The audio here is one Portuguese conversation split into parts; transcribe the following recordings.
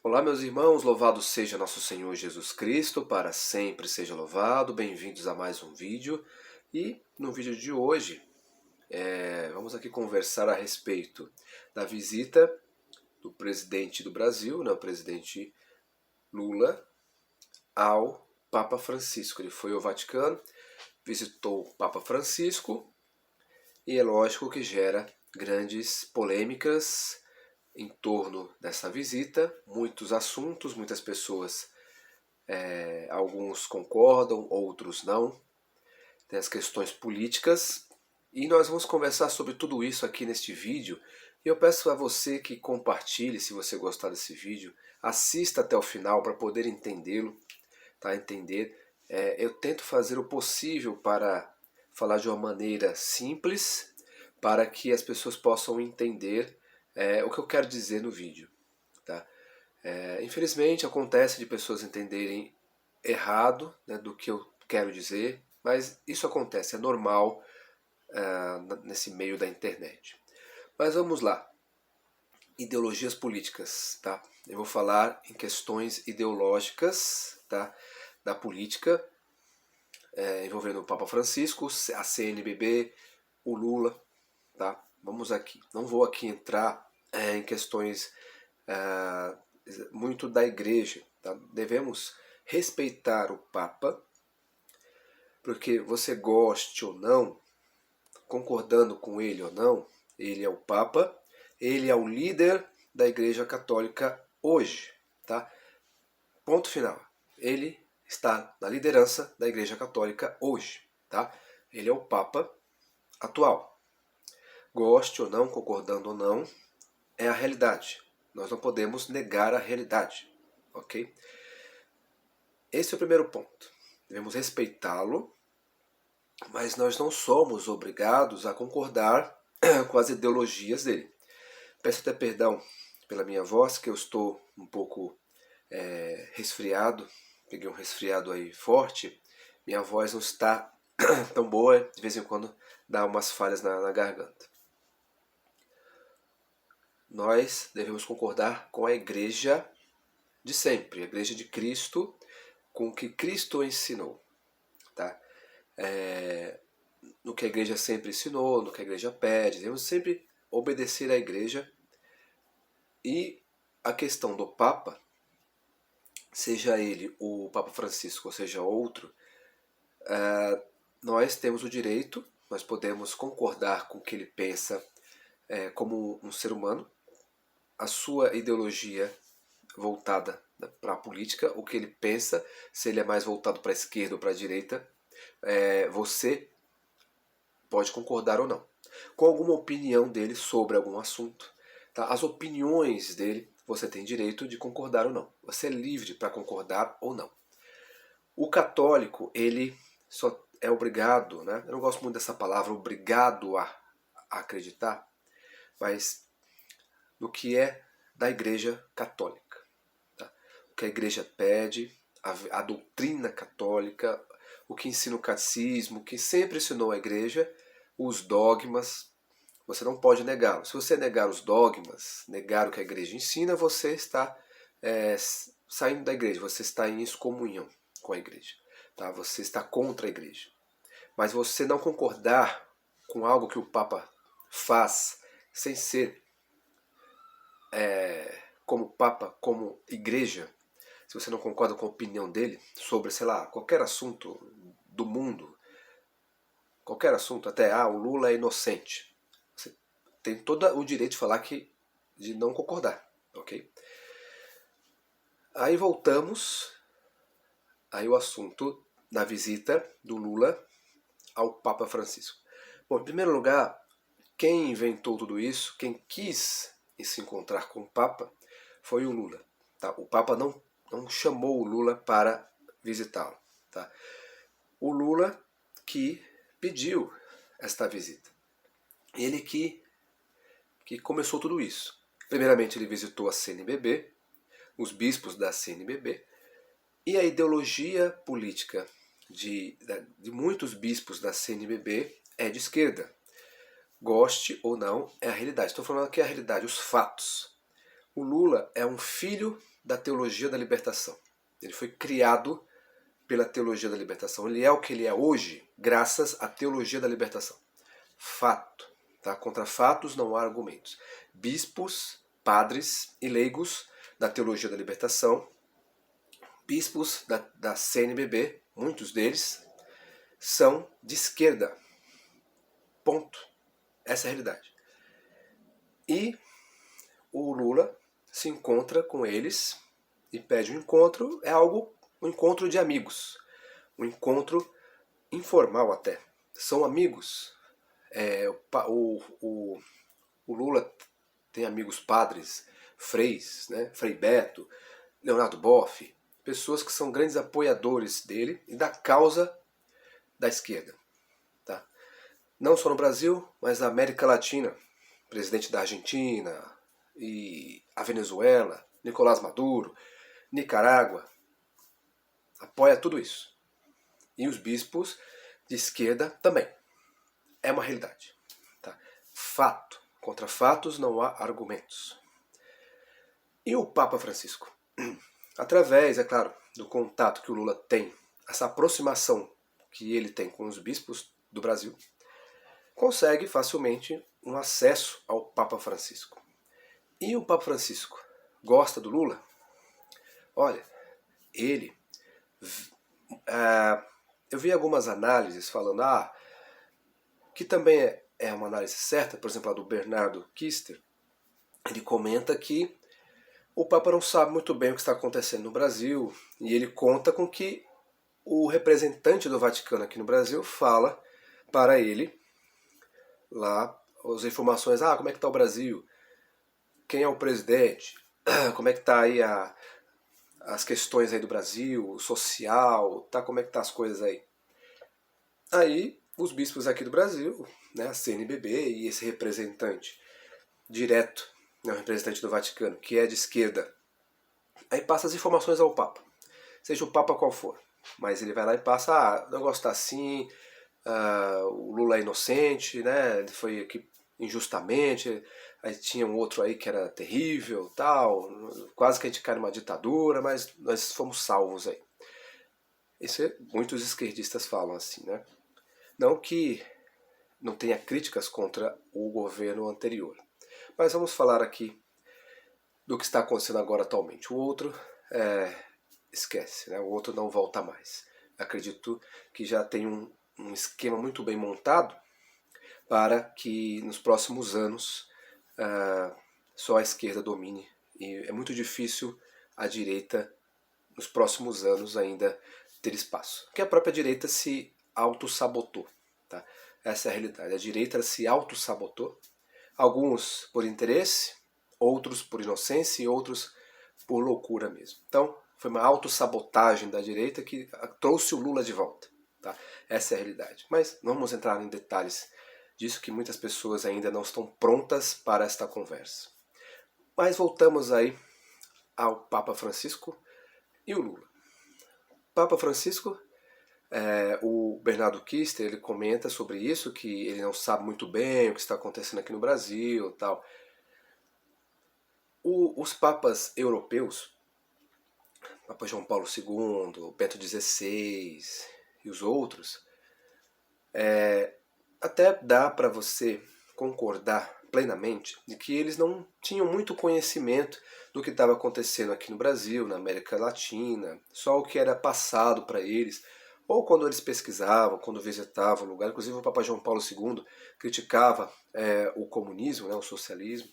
Olá, meus irmãos, louvado seja nosso Senhor Jesus Cristo, para sempre seja louvado. Bem-vindos a mais um vídeo. E no vídeo de hoje, vamos aqui conversar a respeito da visita do presidente do Brasil, o presidente Lula, ao Papa Francisco. Ele foi ao Vaticano, visitou o Papa Francisco e é lógico que gera grandes polêmicas em torno dessa visita, muitos assuntos, muitas pessoas, alguns concordam, outros não, tem as questões políticas, e nós vamos conversar sobre tudo isso aqui neste vídeo. E eu peço a você que compartilhe, se você gostar desse vídeo, assista até o final para poder entendê-lo, tá? Eu tento fazer o possível para falar de uma maneira simples, para que as pessoas possam entender o que eu quero dizer no vídeo. Tá? Infelizmente acontece de pessoas entenderem errado, né, do que eu quero dizer, mas isso acontece, é normal nesse meio da internet. Mas vamos lá. Ideologias políticas, tá? Eu vou falar em questões ideológicas, tá, da política, envolvendo o Papa Francisco, a CNBB, o Lula, tá? Vamos aqui. Não vou aqui entrar em questões muito da igreja, tá? Devemos respeitar o Papa, porque você goste ou não, concordando com ele ou não, ele é o Papa, ele é o líder da Igreja Católica hoje, tá? Ponto final. Ele está na liderança da Igreja Católica hoje, tá? Ele é o Papa atual. Goste ou não, concordando ou não, é a realidade. Nós não podemos negar a realidade, ok? Esse é o primeiro ponto. Devemos respeitá-lo, mas nós não somos obrigados a concordar com as ideologias dele. Peço até perdão pela minha voz, que eu estou um pouco resfriado, peguei um resfriado aí forte, minha voz não está tão boa, de vez em quando dá umas falhas na garganta. Nós devemos concordar com a igreja de sempre, a igreja de Cristo, com o que Cristo ensinou. Tá? No que a igreja sempre ensinou, no que a igreja pede, devemos sempre obedecer à igreja. E a questão do Papa, seja ele o Papa Francisco ou seja outro, nós temos o direito, nós podemos concordar com o que ele pensa como um ser humano, a sua ideologia voltada para a política, o que ele pensa, se ele é mais voltado para a esquerda ou para a direita, você pode concordar ou não, com alguma opinião dele sobre algum assunto. Tá? As opiniões dele, você tem direito de concordar ou não. Você é livre para concordar ou não. O católico, ele só é obrigado, né? Eu não gosto muito dessa palavra, obrigado a acreditar, mas no que é da Igreja Católica. Tá? O que a Igreja pede, a doutrina católica, o que ensina o catecismo, o que sempre ensinou a Igreja, os dogmas, você não pode negá-los. Se você negar os dogmas, negar o que a Igreja ensina, você está saindo da Igreja, você está em excomunhão com a Igreja. Tá? Você está contra a Igreja. Mas você não concordar com algo que o Papa faz, sem ser como Papa, como Igreja, se você não concorda com a opinião dele sobre, sei lá, qualquer assunto do mundo, qualquer assunto, até o Lula é inocente, você tem todo o direito de falar de não concordar, ok? Aí voltamos aí o assunto da visita do Lula ao Papa Francisco. Bom, em primeiro lugar, quem inventou tudo isso, quem quis se encontrar com o Papa, foi o Lula. Tá? O Papa não chamou o Lula para visitá-lo. Tá? O Lula que pediu esta visita. Ele que começou tudo isso. Primeiramente ele visitou a CNBB, os bispos da CNBB, e a ideologia política de muitos bispos da CNBB é de esquerda. Goste ou não, é a realidade. Estou falando aqui a realidade, os fatos. O Lula é um filho da teologia da libertação. Ele foi criado pela teologia da libertação. Ele é o que ele é hoje graças à teologia da libertação. Fato. Tá? Contra fatos não há argumentos. Bispos, padres e leigos da teologia da libertação, bispos da CNBB, muitos deles, são de esquerda. Ponto. Essa é a realidade. E o Lula se encontra com eles e pede um encontro, um encontro de amigos, um encontro informal até. São amigos. O Lula tem amigos padres, freis, né? Frei Beto, Leonardo Boff, pessoas que são grandes apoiadores dele e da causa da esquerda. Tá? Não só no Brasil, mas na América Latina. Presidente da Argentina e a Venezuela, Nicolás Maduro, Nicarágua, apoia tudo isso. E os bispos de esquerda também. É uma realidade. Tá? Fato. Contra fatos não há argumentos. E o Papa Francisco? Através, é claro, do contato que o Lula tem, essa aproximação que ele tem com os bispos do Brasil, consegue facilmente um acesso ao Papa Francisco. E o Papa Francisco gosta do Lula? Olha, ele... eu vi algumas análises falando que também é uma análise certa, por exemplo, a do Bernardo Kister. Ele comenta que o Papa não sabe muito bem o que está acontecendo no Brasil e ele conta com que o representante do Vaticano aqui no Brasil fala para ele lá as informações, como é que está o Brasil, quem é o presidente, como é que está aí as questões aí do Brasil, o social, tá, como é que tá as coisas aí. Aí os bispos aqui do Brasil, né, a CNBB e esse representante direto, né, o representante do Vaticano, que é de esquerda, aí passa as informações ao Papa, seja o Papa qual for, mas ele vai lá e passa, o negócio tá assim, o Lula é inocente, né, ele foi aqui injustamente, aí tinha um outro aí que era terrível, tal, quase que a gente cai numa ditadura, mas nós fomos salvos aí. Isso muitos esquerdistas falam assim, né? Não que não tenha críticas contra o governo anterior, mas vamos falar aqui do que está acontecendo agora atualmente. O outro esquece, né? O outro não volta mais. Acredito que já tem um esquema muito bem montado para que nos próximos anos só a esquerda domine. E é muito difícil a direita, nos próximos anos, ainda ter espaço. Porque a própria direita se auto-sabotou. Tá? Essa é a realidade. A direita se auto-sabotou. Alguns por interesse, outros por inocência e outros por loucura mesmo. Então, foi uma autossabotagem da direita que trouxe o Lula de volta. Tá? Essa é a realidade. Mas não vamos entrar em detalhes disso, que muitas pessoas ainda não estão prontas para esta conversa. Mas voltamos aí ao Papa Francisco e o Lula. Papa Francisco, o Bernardo Kister, ele comenta sobre isso, que ele não sabe muito bem o que está acontecendo aqui no Brasil, tal. Os papas europeus, Papa João Paulo II, Bento XVI e os outros, até dá para você concordar plenamente de que eles não tinham muito conhecimento do que estava acontecendo aqui no Brasil, na América Latina, só o que era passado para eles, ou quando eles pesquisavam, quando visitavam o lugar. Inclusive o Papa João Paulo II criticava o comunismo, né, o socialismo,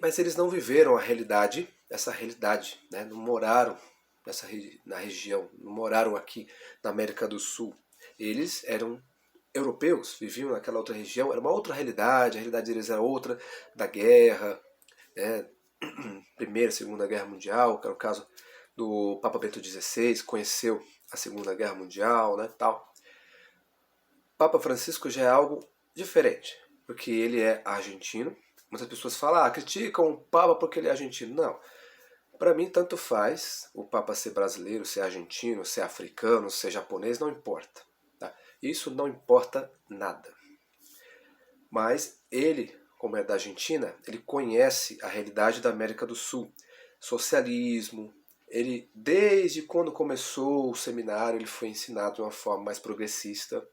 mas eles não viveram a realidade, essa realidade, né, não moraram na região, não moraram aqui na América do Sul. Eles eram europeus, viviam naquela outra região, era uma outra realidade, a realidade deles era outra, da guerra, né, Primeira e Segunda Guerra Mundial, que era o caso do Papa Bento XVI, conheceu a Segunda Guerra Mundial, né, tal. Papa Francisco já é algo diferente, porque ele é argentino. Muitas pessoas falam, criticam o Papa porque ele é argentino. Não, para mim tanto faz o Papa ser brasileiro, ser argentino, ser africano, ser japonês, não importa. Tá? Isso não importa nada. Mas ele, como é da Argentina, ele conhece a realidade da América do Sul, socialismo. Ele, desde quando começou o seminário, ele foi ensinado de uma forma mais progressista,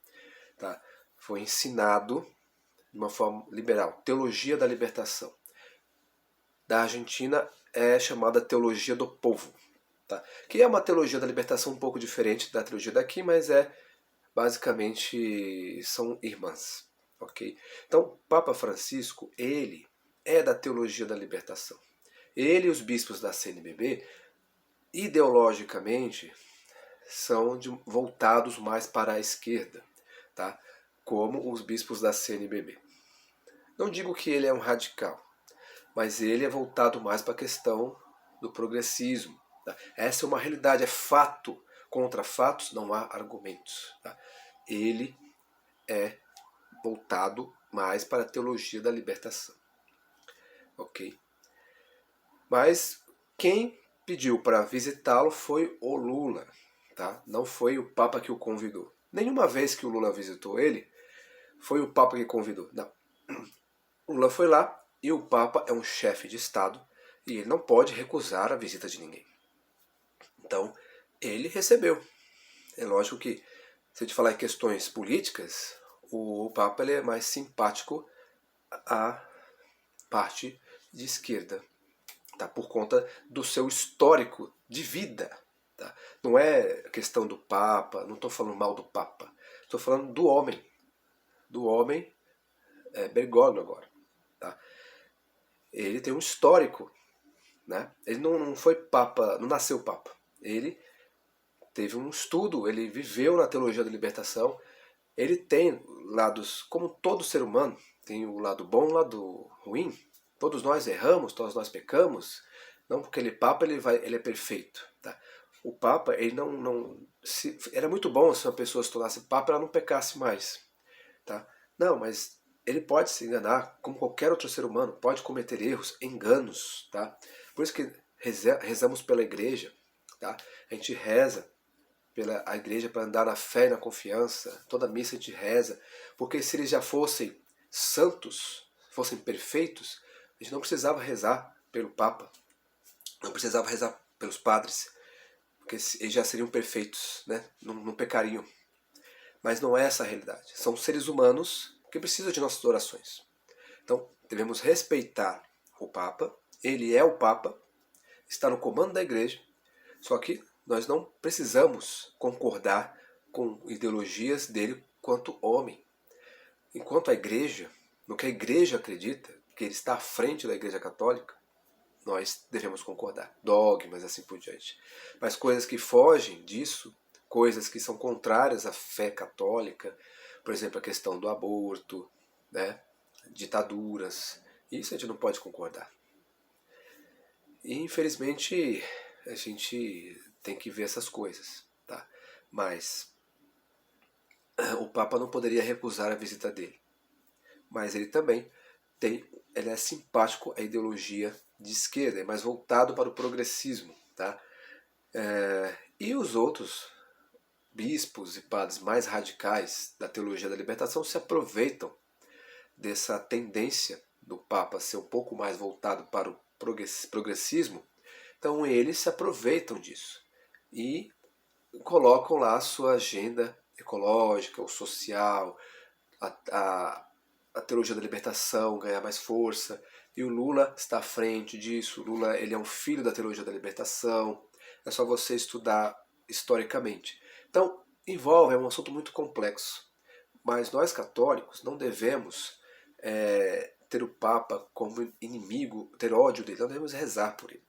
tá? Foi ensinado de uma forma liberal, teologia da libertação. Da Argentina é chamada teologia do povo, tá? Que é uma teologia da libertação um pouco diferente da teologia daqui, mas basicamente são irmãs, ok? Então, Papa Francisco, ele é da teologia da libertação. Ele e os bispos da CNBB, ideologicamente, são voltados mais para a esquerda, tá? Como os bispos da CNBB. Não digo que ele é um radical, mas ele é voltado mais para a questão do progressismo. Tá? Essa é uma realidade, é fato. Contra fatos não há argumentos. Tá? Ele é voltado mais para a teologia da libertação. Ok? Mas quem pediu para visitá-lo foi o Lula. Tá? Não foi o Papa que o convidou. Nenhuma vez que o Lula visitou ele, foi o Papa que convidou. Não. O Lula foi lá e o Papa é um chefe de Estado e ele não pode recusar a visita de ninguém. Então, ele recebeu. É lógico que, se a gente falar em questões políticas, o Papa ele é mais simpático à parte de esquerda, tá? Por conta do seu histórico de vida. Tá? Não é questão do Papa, não estou falando mal do Papa, estou falando do homem. Do homem Bergoglio agora. Tá? Ele tem um histórico. Né? Ele não foi Papa, não nasceu Papa. Ele teve um estudo, ele viveu na teologia da libertação. Ele tem lados, como todo ser humano, tem o lado bom e o lado ruim. Todos nós erramos, todos nós pecamos. Não porque ele é Papa, ele é perfeito. Tá? O Papa, ele era muito bom se uma pessoa se tornasse Papa, ela não pecasse mais. Tá? Não, mas ele pode se enganar, como qualquer outro ser humano, pode cometer erros, enganos. Tá? Por isso que rezamos pela igreja. Tá? A gente reza pela a igreja para andar na fé e na confiança. Toda missa a gente reza. Porque se eles já fossem santos, fossem perfeitos, a gente não precisava rezar pelo Papa. Não precisava rezar pelos padres. Porque eles já seriam perfeitos, né? Não pecariam. Mas não é essa a realidade. São seres humanos que precisam de nossas orações. Então, devemos respeitar o Papa. Ele é o Papa, está no comando da igreja, só que nós não precisamos concordar com ideologias dele quanto homem. Enquanto a igreja, no que a igreja acredita, que ele está à frente da igreja católica, nós devemos concordar. Dogmas, assim por diante. Mas coisas que fogem disso, coisas que são contrárias à fé católica, por exemplo, a questão do aborto, né, ditaduras, isso a gente não pode concordar. E infelizmente a gente tem que ver essas coisas, tá? Mas o Papa não poderia recusar a visita dele. Mas ele também ele é simpático à ideologia de esquerda, é mais voltado para o progressismo, tá? E os outros bispos e padres mais radicais da teologia da libertação se aproveitam dessa tendência do Papa ser um pouco mais voltado para o progressismo. Então eles se aproveitam disso e colocam lá a sua agenda ecológica ou social, a teologia da libertação ganhar mais força. E o Lula está à frente disso. O Lula ele é um filho da teologia da libertação. É só você estudar historicamente. Então, é um assunto muito complexo. Mas nós católicos não devemos ter o Papa como inimigo, ter ódio dele. Não devemos rezar por ele.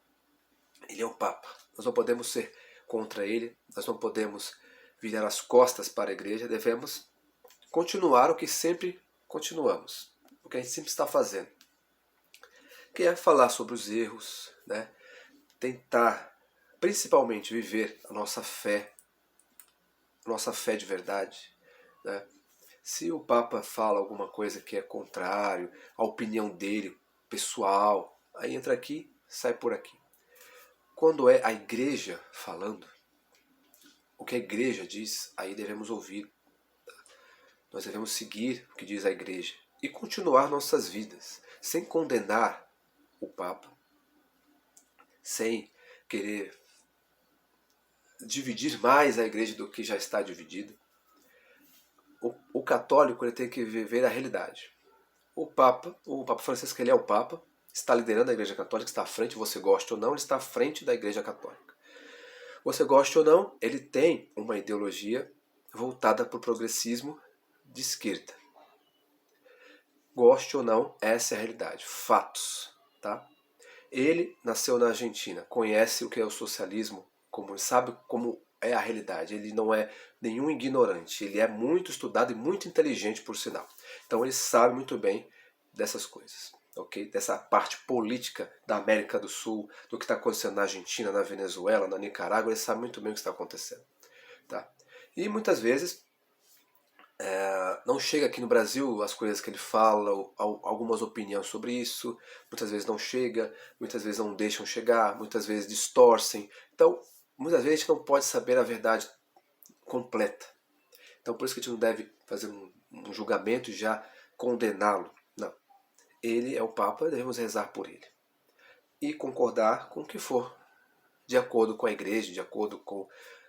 Ele é o Papa. Nós não podemos ser contra ele. Nós não podemos virar as costas para a igreja. Devemos continuar o que sempre continuamos. O que a gente sempre está fazendo. Que é falar sobre os erros, né? Tentar, principalmente, viver a nossa fé de verdade, né? Se o Papa fala alguma coisa que é contrário à opinião dele, pessoal, aí entra aqui, sai por aqui. Quando é a igreja falando, o que a igreja diz, aí devemos ouvir. Nós devemos seguir o que diz a igreja e continuar nossas vidas. sem condenar o Papa, sem querer dividir mais a igreja do que já está dividida. O católico ele tem que viver a realidade. O Papa Francisco, ele é o Papa, está liderando a Igreja Católica, está à frente, você gosta ou não, ele está à frente da Igreja Católica. Você gosta ou não, ele tem uma ideologia voltada para o progressismo de esquerda. Goste ou não, essa é a realidade. Fatos, tá? Ele nasceu na Argentina, conhece o que é o socialismo, sabe como é a realidade. Ele não é nenhum ignorante, ele é muito estudado e muito inteligente, por sinal. Então ele sabe muito bem dessas coisas, ok? Dessa parte política da América do Sul, do que está acontecendo na Argentina, na Venezuela, na Nicarágua, ele sabe muito bem o que está acontecendo, tá? E muitas vezes não chega aqui no Brasil as coisas que ele fala, algumas opiniões sobre isso, muitas vezes não chega, muitas vezes não deixam chegar, muitas vezes distorcem. Então, muitas vezes a gente não pode saber a verdade completa. Então, por isso que a gente não deve fazer um julgamento e já condená-lo. Não. Ele é o Papa, devemos rezar por ele. E concordar com o que for, de acordo com a Igreja, de acordo com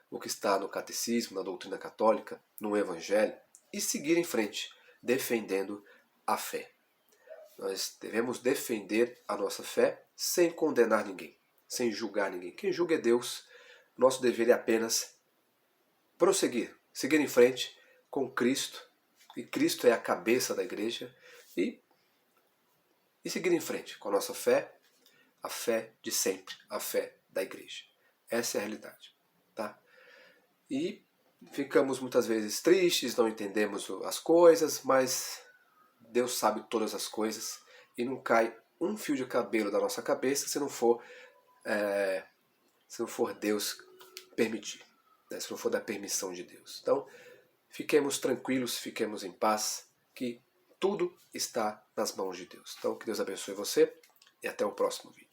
o que está no Catecismo, na doutrina católica, no Evangelho, e seguir em frente, defendendo a fé. Nós devemos defender a nossa fé sem condenar ninguém, sem julgar ninguém. Quem julga é Deus. Nosso dever é apenas prosseguir, seguir em frente com Cristo, e Cristo é a cabeça da igreja, e seguir em frente com a nossa fé, a fé de sempre, a fé da igreja. Essa é a realidade, tá? E ficamos muitas vezes tristes, não entendemos as coisas, mas Deus sabe todas as coisas e não cai um fio de cabelo da nossa cabeça se não for Deus permitir, né? Se não for da permissão de Deus. Então, fiquemos tranquilos, fiquemos em paz, que tudo está nas mãos de Deus. Então, que Deus abençoe você e até o próximo vídeo.